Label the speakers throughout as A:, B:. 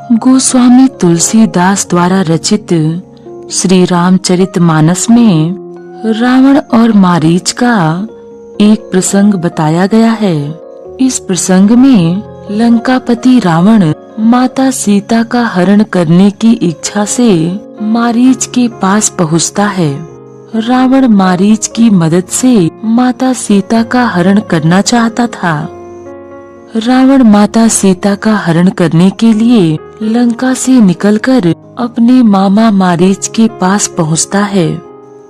A: गोस्वामी तुलसीदास द्वारा रचित श्री रामचरितमानस में रावण और मारीच का एक प्रसंग बताया गया है। इस प्रसंग में लंकापति रावण माता सीता का हरण करने की इच्छा से मारीच के पास पहुंचता है। रावण मारीच की मदद से माता सीता का हरण करना चाहता था। रावण माता सीता का हरण करने के लिए लंका से निकलकर अपने मामा मारीच के पास पहुंचता है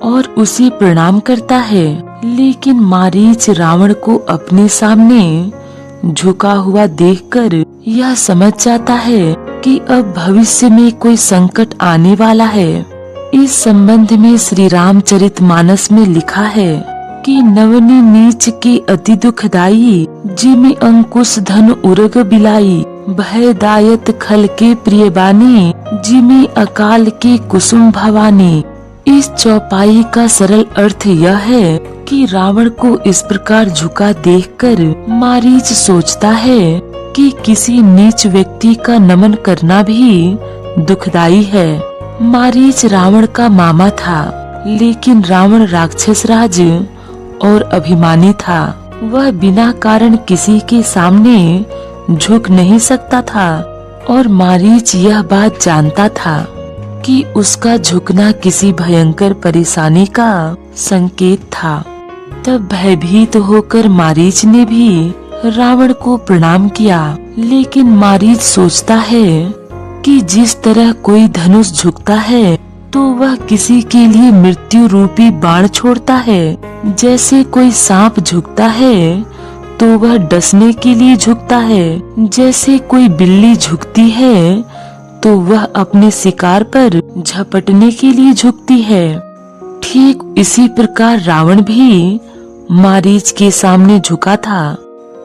A: और उसे प्रणाम करता है। लेकिन मारीच रावण को अपने सामने झुका हुआ देखकर यह समझ जाता है कि अब भविष्य में कोई संकट आने वाला है। इस संबंध में श्री रामचरितमानस में लिखा है कि नवनी नीच के अति दुखदाई, जिमि अंकुश धन उरग बिलाई, भयदायत खल के प्रिय बानी, जिमि अकाल के कुसुम भवानी। इस चौपाई का सरल अर्थ यह है कि रावण को इस प्रकार झुका देखकर मारीच सोचता है कि किसी नीच व्यक्ति का नमन करना भी दुखदाई है। मारीच रावण का मामा था, लेकिन रावण राक्षस राज और अभिमानी था। वह बिना कारण किसी के सामने झुक नहीं सकता था और मारीच यह बात जानता था कि उसका झुकना किसी भयंकर परेशानी का संकेत था। तब भयभीत होकर मारीच ने भी रावण को प्रणाम किया। लेकिन मारीच सोचता है कि जिस तरह कोई धनुष झुकता है तो वह किसी के लिए मृत्यु रूपी बाण छोड़ता है। जैसे कोई सांप झुकता है तो वह डसने के लिए झुकता है। जैसे कोई बिल्ली झुकती है तो वह अपने शिकार पर झपटने के लिए झुकती है। ठीक इसी प्रकार रावण भी मारीच के सामने झुका था।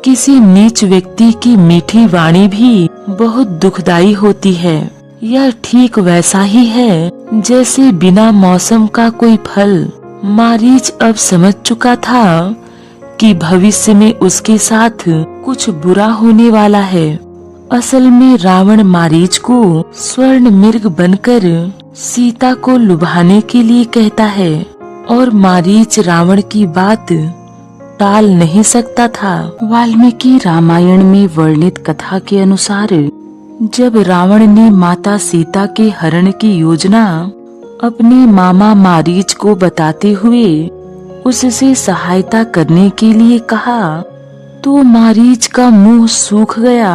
A: किसी नीच व्यक्ति की मीठी वाणी भी बहुत दुखदाई होती है। यह ठीक वैसा ही है जैसे बिना मौसम का कोई फल। मारीच अब समझ चुका था कि भविष्य में उसके साथ कुछ बुरा होने वाला है। असल में रावण मारीच को स्वर्ण मृग बनकर सीता को लुभाने के लिए कहता है और मारीच रावण की बात टाल नहीं सकता था। वाल्मीकि रामायण में वर्णित कथा के अनुसार जब रावण ने माता सीता के हरण की योजना अपने मामा मारीच को बताते हुए उससे सहायता करने के लिए कहा तो मारीच का मुंह सूख गया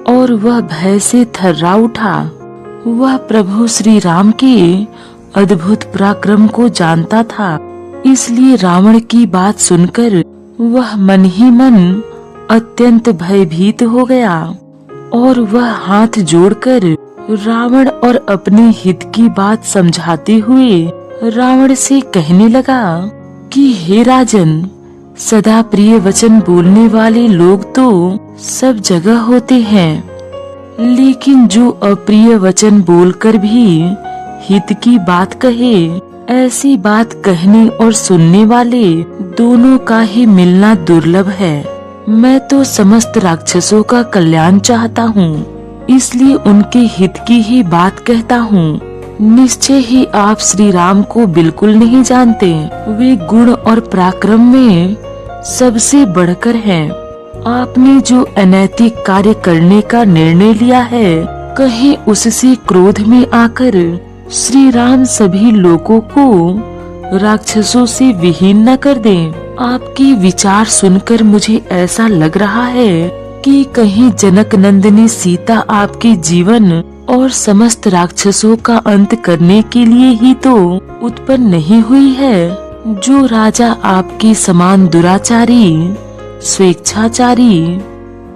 A: और वह भय से थर्रा उठा। वह प्रभु श्री राम के अद्भुत पराक्रम को जानता था, इसलिए रावण की बात सुनकर वह मन ही मन अत्यंत भयभीत हो गया और वह हाथ जोड़कर रावण और अपने हित की बात समझाते हुए रावण से कहने लगा कि हे राजन, सदा प्रिय वचन बोलने वाले लोग तो सब जगह होते हैं, लेकिन जो अप्रिय वचन बोलकर भी हित की बात कहे, ऐसी बात कहने और सुनने वाले दोनों का ही मिलना दुर्लभ है। मैं तो समस्त राक्षसों का कल्याण चाहता हूँ, इसलिए उनके हित की ही बात कहता हूँ। निश्चय ही आप श्री राम को बिल्कुल नहीं जानते। वे गुण और पराक्रम में सबसे बढ़कर हैं। आपने जो अनैतिक कार्य करने का निर्णय लिया है, कहीं उससे क्रोध में आकर श्री राम सभी लोगों को राक्षसों से विहीन न कर दें। आपके विचार सुनकर मुझे ऐसा लग रहा है कि कहीं जनक नंदिनी सीता आपके जीवन और समस्त राक्षसों का अंत करने के लिए ही तो उत्पन्न नहीं हुई है। जो राजा आपके समान दुराचारी, स्वेच्छाचारी,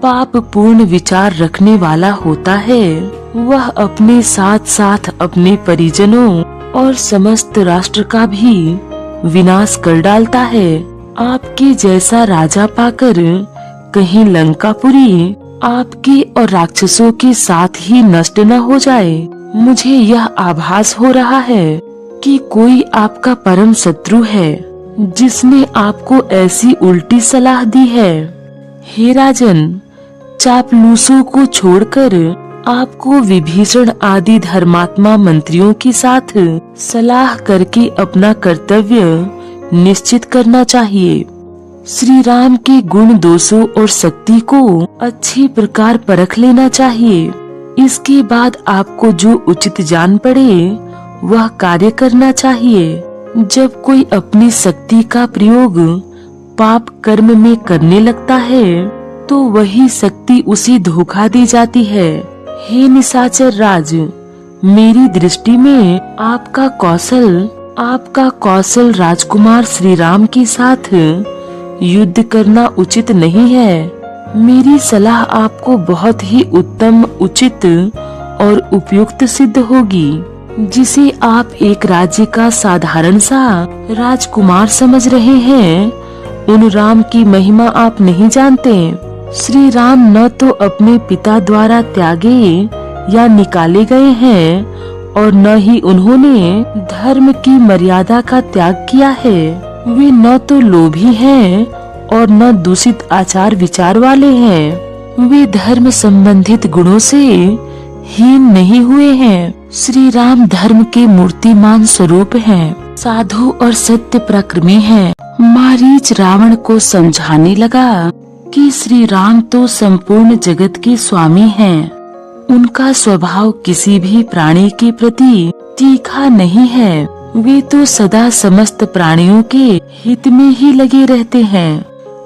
A: पाप पूर्ण विचार रखने वाला होता है, वह अपने साथ साथ अपने परिजनों और समस्त राष्ट्र का भी विनाश कर डालता है। आपके जैसा राजा पाकर कहीं लंकापुरी आपके और राक्षसों के साथ ही नष्ट न हो जाए। मुझे यह आभास हो रहा है कि कोई आपका परम शत्रु है जिसने आपको ऐसी उल्टी सलाह दी है। हे राजन, चापलूसों को छोड़कर आपको विभीषण आदि धर्मात्मा मंत्रियों के साथ सलाह करके अपना कर्तव्य निश्चित करना चाहिए। श्री राम के गुण दोषों और शक्ति को अच्छी प्रकार परख लेना चाहिए। इसके बाद आपको जो उचित जान पड़े वह कार्य करना चाहिए। जब कोई अपनी शक्ति का प्रयोग पाप कर्म में करने लगता है तो वही शक्ति उसे धोखा दी जाती है। हे निशाचर राज, मेरी दृष्टि में आपका कौशल राजकुमार श्री राम के साथ युद्ध करना उचित नहीं है। मेरी सलाह आपको बहुत ही उत्तम, उचित और उपयुक्त सिद्ध होगी, जिसे आप एक राज्य का साधारण सा राजकुमार समझ रहे हैं। उन राम की महिमा आप नहीं जानते। श्री राम न तो अपने पिता द्वारा त्यागे या निकाले गए हैं और न ही उन्होंने धर्म की मर्यादा का त्याग किया है। वे न तो लोभी हैं और न दूषित आचार विचार वाले हैं। वे धर्म संबंधित गुणों से हीन नहीं हुए हैं। श्री राम धर्म के मूर्तिमान स्वरूप हैं, साधु और सत्य पराक्रमी हैं। मारीच रावण को समझाने लगा कि श्री राम तो संपूर्ण जगत के स्वामी हैं। उनका स्वभाव किसी भी प्राणी के प्रति तीखा नहीं है। वे तो सदा समस्त प्राणियों के हित में ही लगे रहते हैं।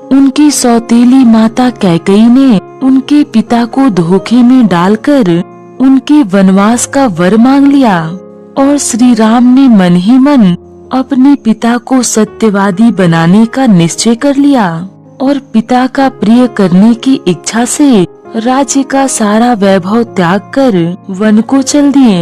A: उनकी सौतेली माता कैकेयी ने उनके पिता को धोखे में डालकर उनके वनवास का वर मांग लिया और श्री राम ने मन ही मन अपने पिता को सत्यवादी बनाने का निश्चय कर लिया और पिता का प्रिय करने की इच्छा से राज्य का सारा वैभव त्याग कर वन को चल दिए।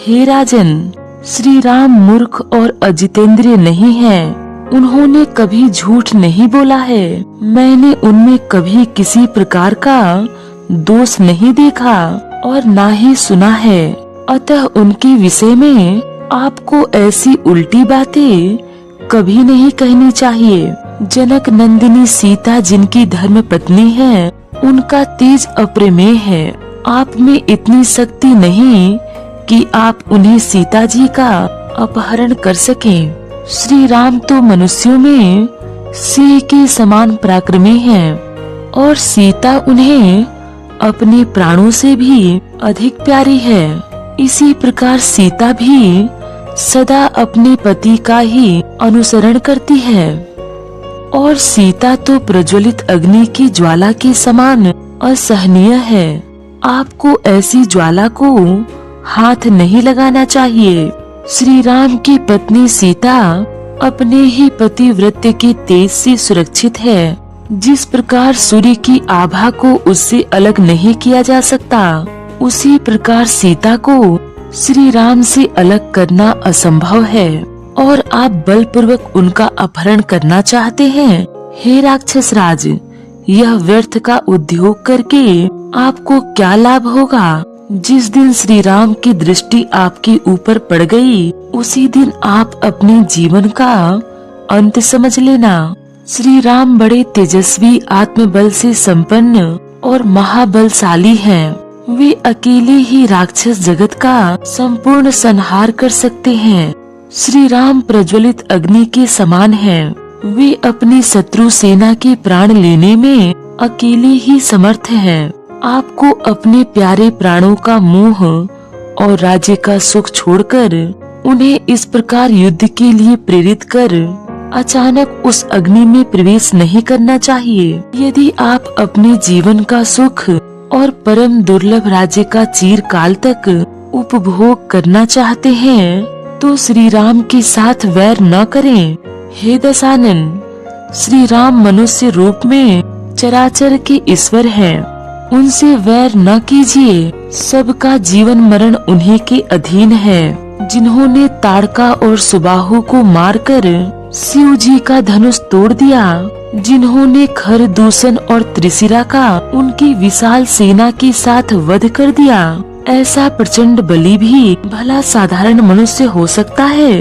A: हे राजन, श्री राम मूर्ख और अजितेंद्रिय नहीं है। उन्होंने कभी झूठ नहीं बोला है। मैंने उनमें कभी किसी प्रकार का दोष नहीं देखा और ना ही सुना है। अतः उनके विषय में आपको ऐसी उल्टी बातें कभी नहीं कहनी चाहिए। जनक नंदिनी सीता जिनकी धर्म पत्नी है, उनका तेज अप्रमेय है। आप में इतनी शक्ति नहीं कि आप उन्हें सीता जी का अपहरण कर सकें। श्री राम तो मनुष्यों में सिंह के समान पराक्रमी हैं और सीता उन्हें अपने प्राणों से भी अधिक प्यारी है। इसी प्रकार सीता भी सदा अपने पति का ही अनुसरण करती है और सीता तो प्रज्वलित अग्नि की ज्वाला के समान असहनीय है। आपको ऐसी ज्वाला को हाथ नहीं लगाना चाहिए। श्री राम की पत्नी सीता अपने ही पतिव्रत्य के तेज से सुरक्षित है। जिस प्रकार सूर्य की आभा को उससे अलग नहीं किया जा सकता, उसी प्रकार सीता को श्री राम से अलग करना असंभव है और आप बलपूर्वक उनका अपहरण करना चाहते हैं। हे राक्षस राज, यह व्यर्थ का उद्योग करके आपको क्या लाभ होगा? जिस दिन श्री राम की दृष्टि आपके ऊपर पड़ गई, उसी दिन आप अपने जीवन का अंत समझ लेना। श्री राम बड़े तेजस्वी, आत्मबल से संपन्न और महाबलशाली हैं। वे अकेले ही राक्षस जगत का संपूर्ण संहार कर सकते हैं। श्री राम प्रज्वलित अग्नि के समान हैं। वे अपनी शत्रु सेना के प्राण लेने में अकेले ही समर्थ हैं। आपको अपने प्यारे प्राणों का मोह और राज्य का सुख छोड़कर उन्हें इस प्रकार युद्ध के लिए प्रेरित कर अचानक उस अग्नि में प्रवेश नहीं करना चाहिए। यदि आप अपने जीवन का सुख और परम दुर्लभ राज्य का चिरकाल तक उपभोग करना चाहते हैं तो श्री राम के साथ वैर न करें। हे दशानन, श्री राम मनुष्य रूप में चराचर के ईश्वर हैं। उनसे वैर न कीजिए। सबका जीवन मरण उन्हीं के अधीन है। जिन्होंने ताड़का और सुबाहु को मारकर शिव जी का धनुष तोड़ दिया, जिन्होंने खर, दूषण और त्रिशिरा का उनकी विशाल सेना के साथ वध कर दिया, ऐसा प्रचंड बलि भी भला साधारण मनुष्य हो सकता है?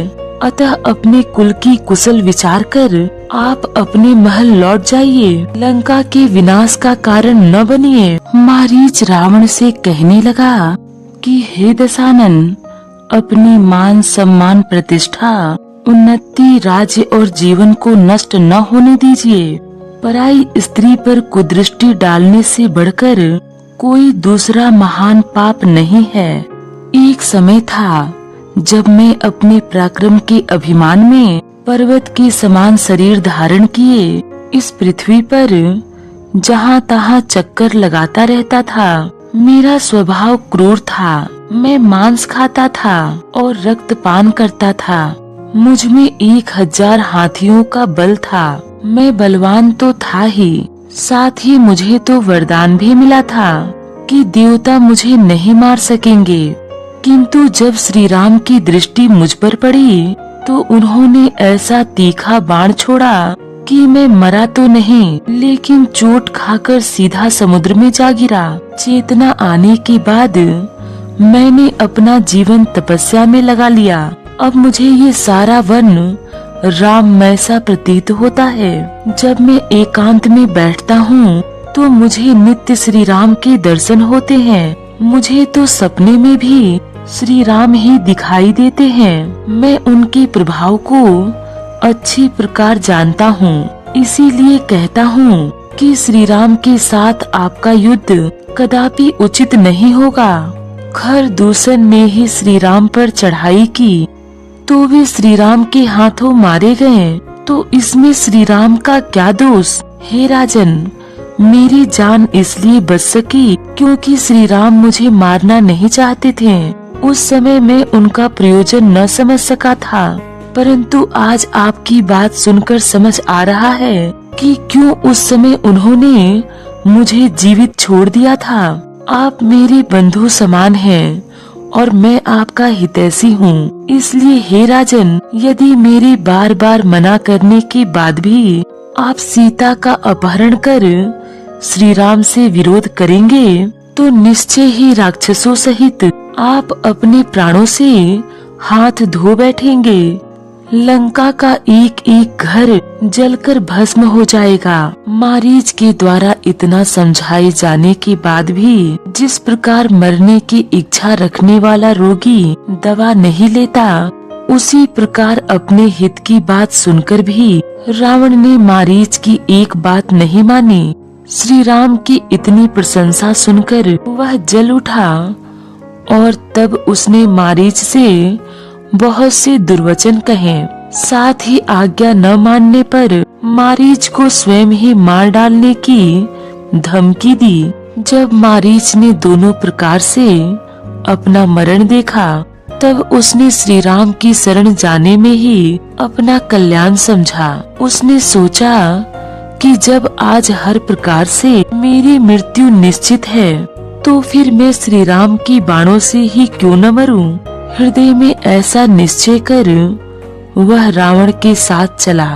A: अतः अपने कुल की कुशल विचार कर आप अपने महल लौट जाइए, लंका के विनाश का कारण न बनिए। मारीच रावण से कहने लगा कि हे दशानन, अपनी मान सम्मान प्रतिष्ठा उन्नति राज्य और जीवन को नष्ट न होने दीजिए। पराई स्त्री पर कुदृष्टि डालने से बढ़कर कोई दूसरा महान पाप नहीं है। एक समय था जब मैं अपने पराक्रम के अभिमान में पर्वत के समान शरीर धारण किए इस पृथ्वी पर जहाँ तहाँ चक्कर लगाता रहता था। मेरा स्वभाव क्रूर था, मैं मांस खाता था और रक्तपान करता था। मुझ में 1000 हाथियों का बल था। मैं बलवान तो था ही, साथ ही मुझे तो वरदान भी मिला था कि देवता मुझे नहीं मार सकेंगे। किंतु जब श्री राम की दृष्टि मुझ पर पड़ी तो उन्होंने ऐसा तीखा बाण छोड़ा कि मैं मरा तो नहीं, लेकिन चोट खाकर सीधा समुद्र में जा गिरा। चेतना आने के बाद मैंने अपना जीवन तपस्या में लगा लिया। अब मुझे ये सारा वन राममय सा प्रतीत होता है। जब मैं एकांत में बैठता हूँ तो मुझे नित्य श्री राम के दर्शन होते हैं। मुझे तो सपने में भी श्री राम ही दिखाई देते हैं। मैं उनके प्रभाव को अच्छी प्रकार जानता हूँ, इसीलिए कहता हूँ कि श्री राम के साथ आपका युद्ध कदापि उचित नहीं होगा। खर दूषण ने ही श्री राम पर चढ़ाई की तो वे श्री राम के हाथों मारे गए, तो इसमें श्री राम का क्या दोष? हे राजन, मेरी जान इसलिए बच सकी क्योंकि श्री राम मुझे मारना नहीं चाहते थे। उस समय मैं उनका प्रयोजन न समझ सका था, परंतु आज आपकी बात सुनकर समझ आ रहा है कि क्यों उस समय उन्होंने मुझे जीवित छोड़ दिया था। आप मेरे बंधु समान हैं और मैं आपका हितैषी हूँ। इसलिए हे राजन, यदि मेरे बार बार मना करने के बाद भी आप सीता का अपहरण कर श्री राम से विरोध करेंगे तो निश्चय ही राक्षसों सहित आप अपने प्राणों से हाथ धो बैठेंगे। लंका का एक एक घर जलकर भस्म हो जाएगा। मारीच के द्वारा इतना समझाए जाने के बाद भी जिस प्रकार मरने की इच्छा रखने वाला रोगी दवा नहीं लेता, उसी प्रकार अपने हित की बात सुनकर भी रावण ने मारीच की एक बात नहीं मानी। श्री राम की इतनी प्रशंसा सुनकर वह जल उठा और तब उसने मारीच से बहुत से दुर्वचन कहे। साथ ही आज्ञा न मानने पर मारीच को स्वयं ही मार डालने की धमकी दी। जब मारीच ने दोनों प्रकार से अपना मरण देखा तब उसने श्री राम की शरण जाने में ही अपना कल्याण समझा। उसने सोचा कि जब आज हर प्रकार से मेरी मृत्यु निश्चित है तो फिर मैं श्री राम की बाणों से ही क्यों न मरूं। हृदय में ऐसा निश्चय कर वह रावण के साथ चला।